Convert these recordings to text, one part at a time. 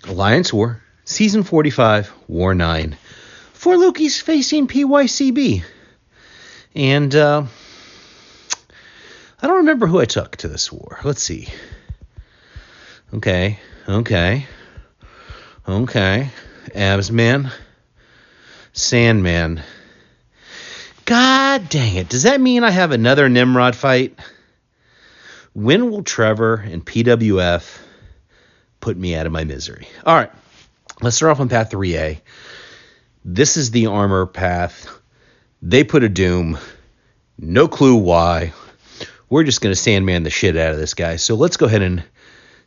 Alliance War, Season 45, War 9. 4 Lokis facing pycb. And I don't remember who I took to this war. Let's see. Okay. Absman. Sandman. God dang it. Does that mean I have another Nimrod fight? When will Trever and PWF put me out of my misery? All right. Let's start off on path 3A. This is the armor path. They put a doom. No clue why. We're just going to Sandman the shit out of this guy. So let's go ahead and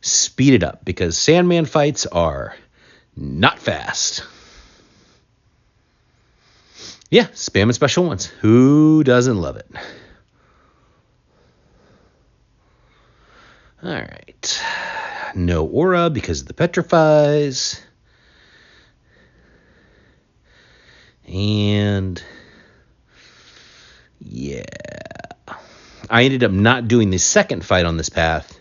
speed it up because Sandman fights are not fast. Yeah, spamming special ones. Who doesn't love it? All right. No aura because of the petrifies. And yeah, I ended up not doing the second fight on this path.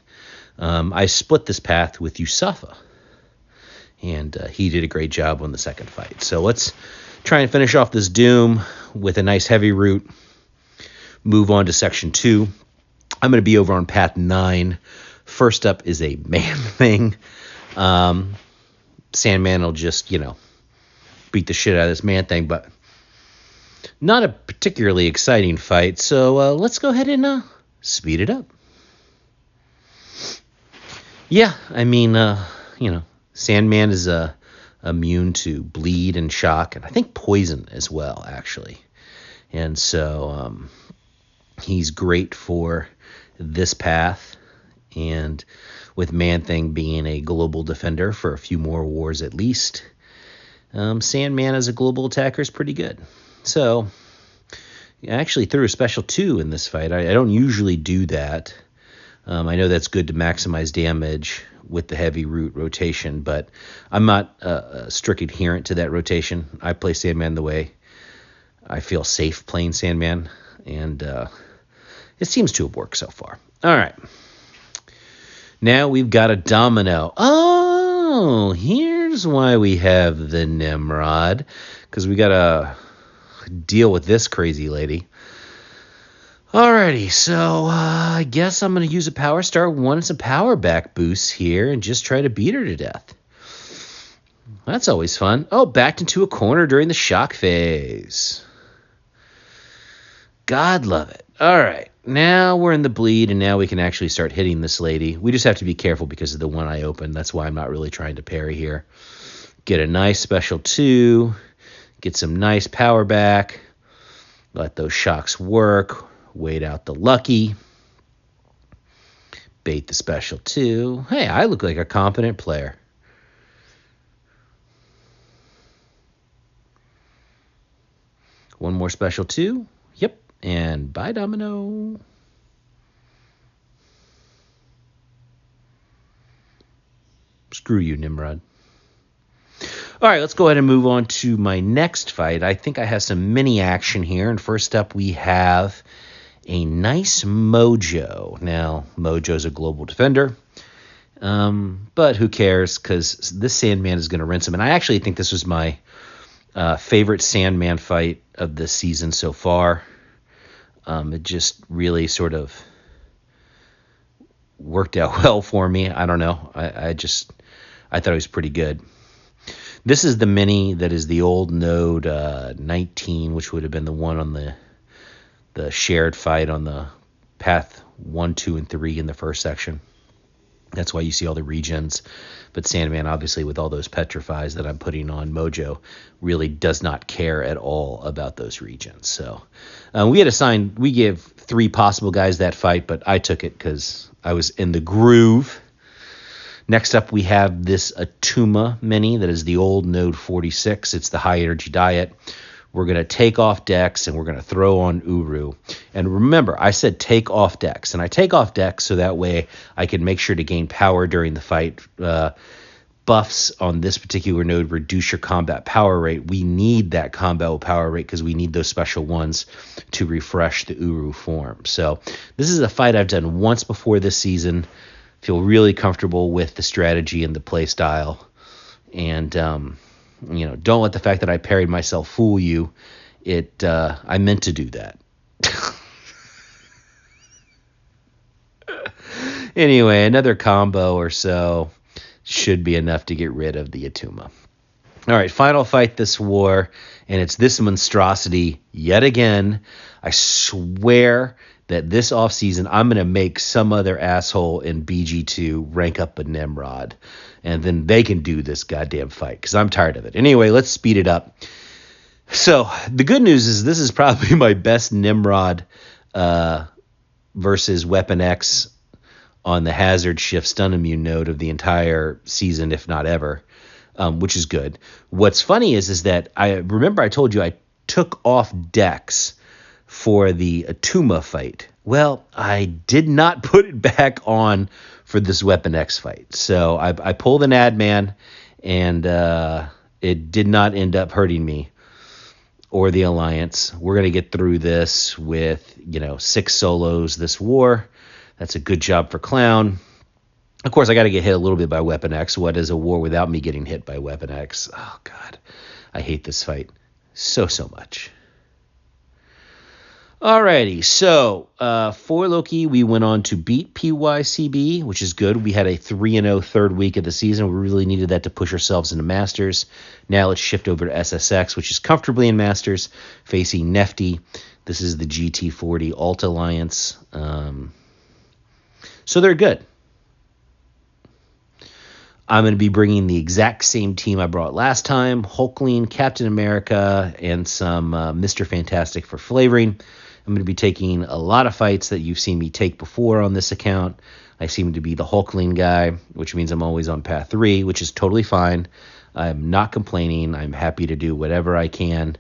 I split this path with Yusafa, and he did a great job on the second fight. So let's try and finish off this Doom with a nice heavy route. Move on to section 2. I'm going to be over on path 9. First up is a man thing. Sandman will just, beat the shit out of this man thing, but not a particularly exciting fight. So let's go ahead and speed it up. Yeah, I mean, Sandman is immune to bleed and shock, and I think poison as well, actually. And so he's great for this path. And with Man-Thing being a global defender for a few more wars at least, Sandman as a global attacker is pretty good. So I actually threw a special 2 in this fight. I don't usually do that. I know that's good to maximize damage with the heavy root rotation, but I'm not a strict adherent to that rotation. I play Sandman the way I feel safe playing Sandman, and it seems to have worked so far. All right. Now we've got a Domino. Oh, here's why we have the Nimrod, because we got to deal with this crazy lady. Alrighty, so I guess I'm going to use a Power Star 1 and some power back boosts here and just try to beat her to death. That's always fun. Oh, backed into a corner during the shock phase. God love it. All right, now we're in the bleed, and now we can actually start hitting this lady. We just have to be careful because of the one I opened. That's why I'm not really trying to parry here. Get a nice special 2. Get some nice power back. Let those shocks work. Wait out the lucky. Bait the special 2. Hey, I look like a competent player. One more special 2. Yep. And bye, Domino. Screw you, Nimrod. All right, let's go ahead and move on to my next fight. I think I have some mini action here. And first up, we have a nice Mojo. Now, Mojo's a global defender, but who cares, because this Sandman is going to rinse him. And I actually think this was my favorite Sandman fight of this season so far. It just really sort of worked out well for me. I don't know. I thought it was pretty good. This is the mini that is the old node 19, which would have been the one on the shared fight on the path 1, 2, and 3 in the first section. That's why you see all the regens. But Sandman, obviously, with all those petrifies that I'm putting on Mojo, really does not care at all about those regens. So we gave 3 possible guys that fight, but I took it because I was in the groove. Next up, we have this Atuma mini that is the old node 46. It's the high energy diet. We're going to take off Dex, and we're going to throw on Uru. And remember, I said take off Dex. And I take off Dex so that way I can make sure to gain power during the fight. Buffs on this particular node reduce your combat power rate. We need that combat power rate because we need those special ones to refresh the Uru form. So this is a fight I've done once before this season. Feel really comfortable with the strategy and the play style. And, don't let the fact that I parried myself fool you. I meant to do that. Anyway, another combo or so should be enough to get rid of the Attuma. All right, final fight this war, and it's this monstrosity yet again. I swear that this offseason I'm going to make some other asshole in BG2 rank up a Nimrod, and then they can do this goddamn fight because I'm tired of it. Anyway, let's speed it up. So the good news is this is probably my best Nimrod versus Weapon X on the hazard shift stun immune node of the entire season, if not ever, which is good. What's funny is that I remember I told you I took off Dex for the Attuma fight. Well, I did not put it back on for this Weapon X fight. So I pulled an Adman, and it did not end up hurting me or the Alliance. We're going to get through this with, 6 solos this war. That's a good job for Clown. Of course, I got to get hit a little bit by Weapon X. What is a war without me getting hit by Weapon X? Oh, God. I hate this fight so much. Alrighty, so for Loki, we went on to beat pycb, which is good. We had a 3-0 third week of the season. We really needed that to push ourselves into Masters. Now let's shift over to SSX, which is comfortably in Masters, facing Nefti. This is the GT40 Alt Alliance. So they're good. I'm going to be bringing the exact same team I brought last time, Hulkling, Captain America, and some Mr. Fantastic for flavoring. I'm going to be taking a lot of fights that you've seen me take before on this account. I seem to be the Hulkling guy, which means I'm always on path 3, which is totally fine. I'm not complaining. I'm happy to do whatever I can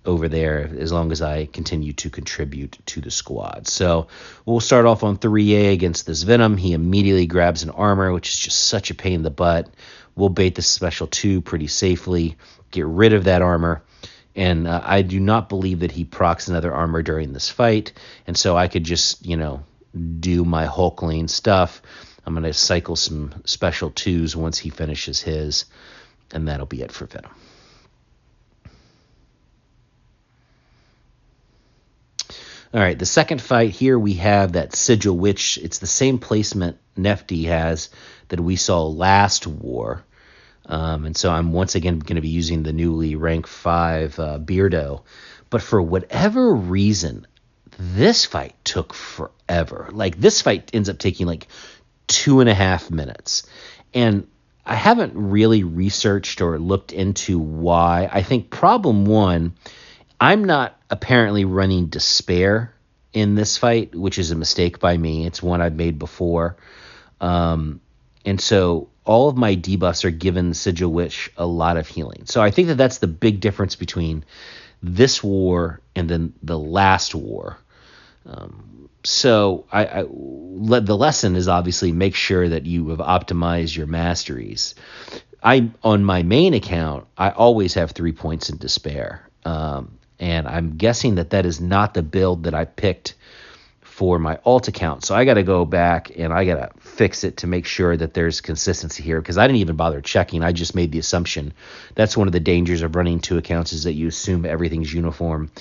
over there as long as I continue to contribute to the squad. So we'll start off on 3A against this Venom. He immediately grabs an armor, which is just such a pain in the butt. We'll bait the special 2 pretty safely, get rid of that armor. And I do not believe that he procs another armor during this fight. And so I could just, do my Hulkling stuff. I'm going to cycle some special 2s once he finishes his. And that'll be it for Venom. All right, the second fight here, we have that Sigil Witch. It's the same placement Nefti has that we saw last war. And so I'm once again going to be using the newly rank 5 Beardo. But for whatever reason, this fight took forever. Like, this fight ends up taking like 2.5 minutes. And I haven't really researched or looked into why. I think problem 1, I'm not apparently running Despair in this fight, which is a mistake by me. It's one I've made before. And so all of my debuffs are giving Sigil Witch a lot of healing. So I think that that's the big difference between this war and then the last war. So the lesson is obviously make sure that you have optimized your masteries. On my main account, I always have 3 points in Despair. And I'm guessing that is not the build that I picked for my alt account. So I got to go back and I got to fix it to make sure that there's consistency here, because I didn't even bother checking. I just made the assumption. That's one of the dangers of running 2 accounts, is that you assume everything's uniform,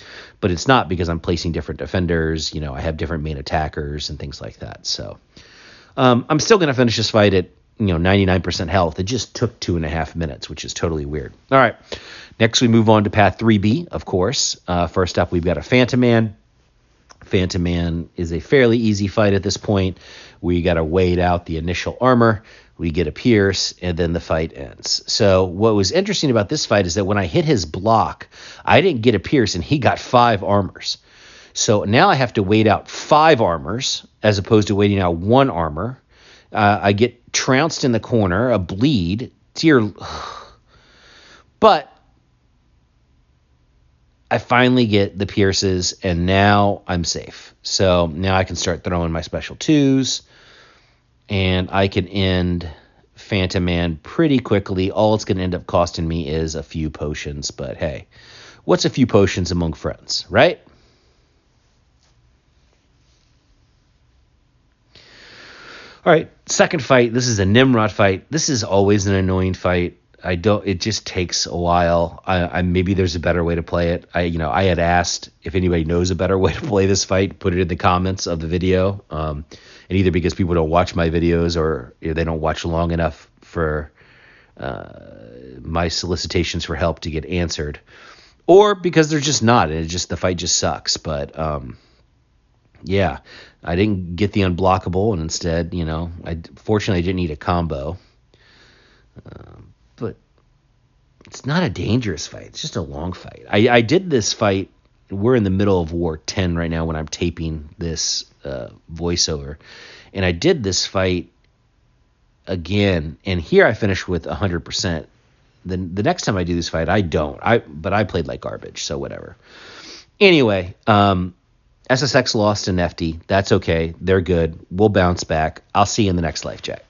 but it's not, because I'm placing different defenders. I have different main attackers and things like that. So I'm still going to finish this fight at 99% health. It just took 2.5 minutes, which is totally weird. All right. Next, we move on to path 3B, of course. First up, we've got a Phantom Man. Phantom Man is a fairly easy fight at this point. We got to wait out the initial armor. We get a pierce, and then the fight ends. So what was interesting about this fight is that when I hit his block, I didn't get a pierce, and he got 5 armors. So now I have to wait out 5 armors as opposed to waiting out 1 armor. I get trounced in the corner, a bleed. Dear, but I finally get the pierces, and now I'm safe. So now I can start throwing my special 2s, and I can end Phantom Man pretty quickly. All it's going to end up costing me is a few potions, but hey, what's a few potions among friends, right? All right, second fight. This is a Nimrod fight. This is always an annoying fight. It just takes a while. Maybe there's a better way to play it. I had asked if anybody knows a better way to play this fight, put it in the comments of the video. And either because people don't watch my videos or they don't watch long enough for my solicitations for help to get answered, or because they're just not, and the fight just sucks. But yeah, I didn't get the unblockable, and instead, fortunately I didn't need a combo. But it's not a dangerous fight. It's just a long fight. I did this fight. We're in the middle of War 10 right now when I'm taping this voiceover. And I did this fight again. And here I finished with 100%. The next time I do this fight, I don't. But I played like garbage, so whatever. Anyway, SSX lost to Nefti. That's okay. They're good. We'll bounce back. I'll see you in the next life check.